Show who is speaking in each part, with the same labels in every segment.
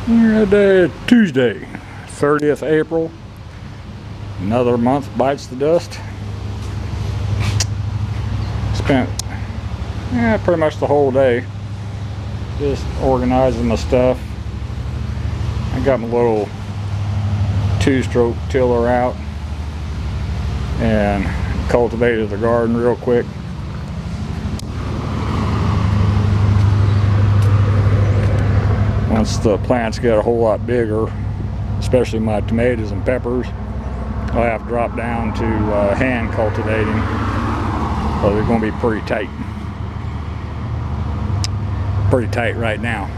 Speaker 1: Today, Tuesday, 30th April. Another month bites the dust. Spent pretty much the whole day just organizing my stuff. I got my little two-stroke tiller out and cultivated the garden real quick. Once the plants get a whole lot bigger, especially my tomatoes and peppers, I'll have to drop down to hand cultivating, so they're going to be pretty tight. Pretty tight right now.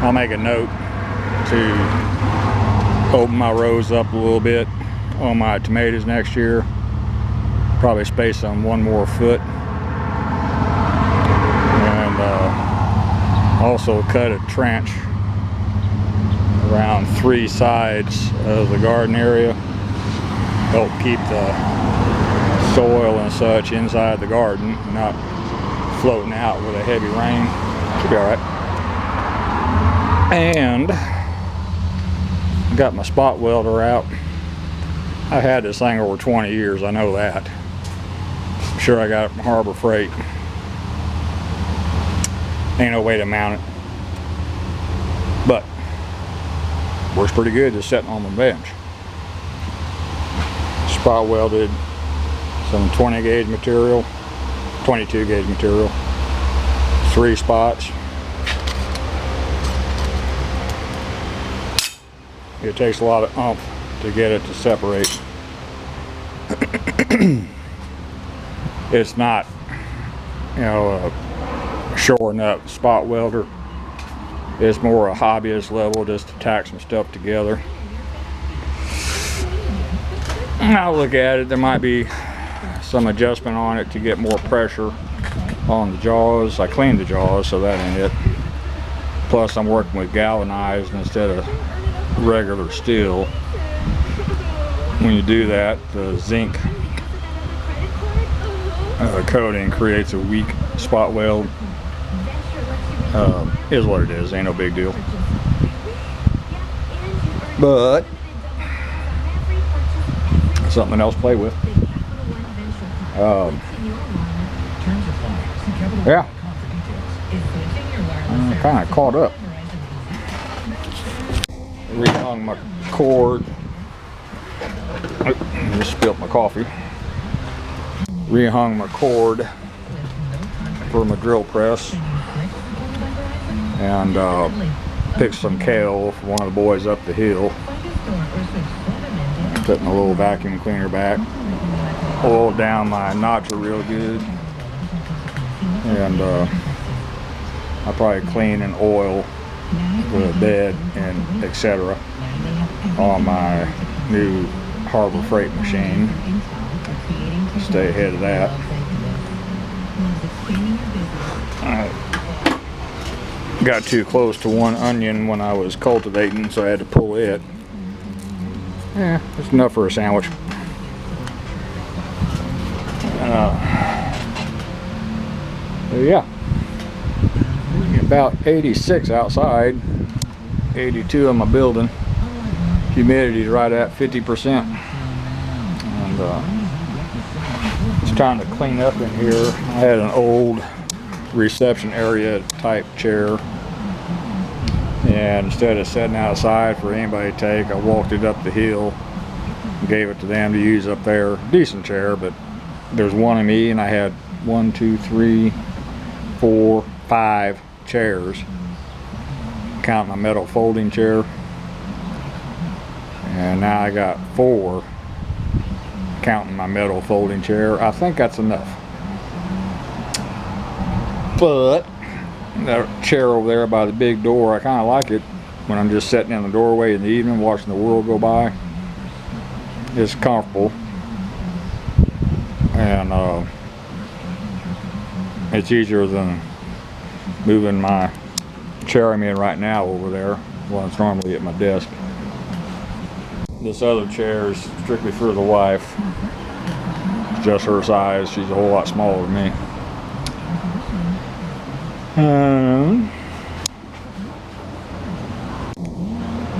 Speaker 1: I'll make a note to open my rows up a little bit on my tomatoes next year. Probably space them 1 more foot. And also cut a trench around 3 sides of the garden area. Help keep the soil and such inside the garden, not floating out with a heavy rain. Should be alright. And got my spot welder out. I've had this thing over 20 years, I know that. I'm sure I got it from Harbor Freight. Ain't no way to mount it. But works pretty good just sitting on the bench. Spot welded some 20 gauge material, 22 gauge material, 3 spots. It takes a lot of oomph to get it to separate. It's not, a shoring up spot welder. It's more a hobbyist level, just to tack some stuff together. I'll look at it. There might be some adjustment on it to get more pressure on the jaws. I cleaned the jaws, so that ain't it. Plus, I'm working with galvanized instead of regular steel. When you do that, the zinc coating creates a weak spot weld. Is what it is. Ain't no big deal. But something else to play with. Yeah, I'm kind of caught up. Rehung my cord. Just spilled my coffee. Rehung my cord for my drill press, and picked some kale for one of the boys up the hill. Put my little vacuum cleaner back, oiled down my notcher real good, and I'll probably clean and oil the bed and etc. on my new Harbor Freight machine. Stay ahead of that. I got too close to one onion when I was cultivating, so I had to pull it. Yeah, it's enough for a sandwich. Yeah, about 86 outside, 82 in my building. Humidity's right at 50%. And it's time to clean up in here. I had an old reception area type chair, and instead of sitting outside for anybody to take, I walked it up the hill and gave it to them to use up there. Decent chair, but there's one of me, and I had 1, 2, 3, 4, 5 chairs, counting my metal folding chair, and now I got 4 counting my metal folding chair. I think that's enough. But that chair over there by the big door, I kind of like it when I'm just sitting in the doorway in the evening watching the world go by. It's comfortable, and it's easier than moving my chair I'm in right now over there while it's normally at my desk. This other chair is strictly for the wife. It's just her size. She's a whole lot smaller than me.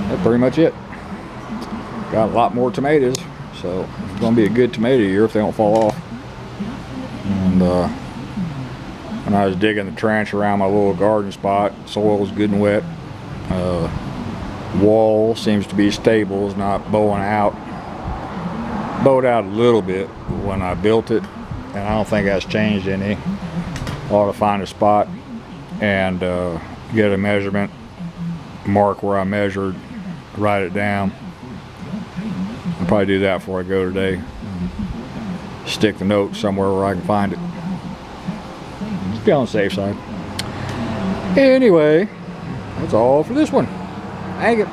Speaker 1: that's pretty much it. Got a lot more tomatoes, so it's gonna be a good tomato year if they don't fall off. And when I was digging the trench around my little garden spot, soil was good and wet. Wall seems to be stable, it's not bowing out. Bowed out a little bit when I built it, and I don't think that's changed any. I ought to find a spot and get a measurement, mark where I measured, write it down. I'll probably do that before I go today. Stick the note somewhere where I can find it. Just be on the safe side. Anyway, that's all for this one. Hang it.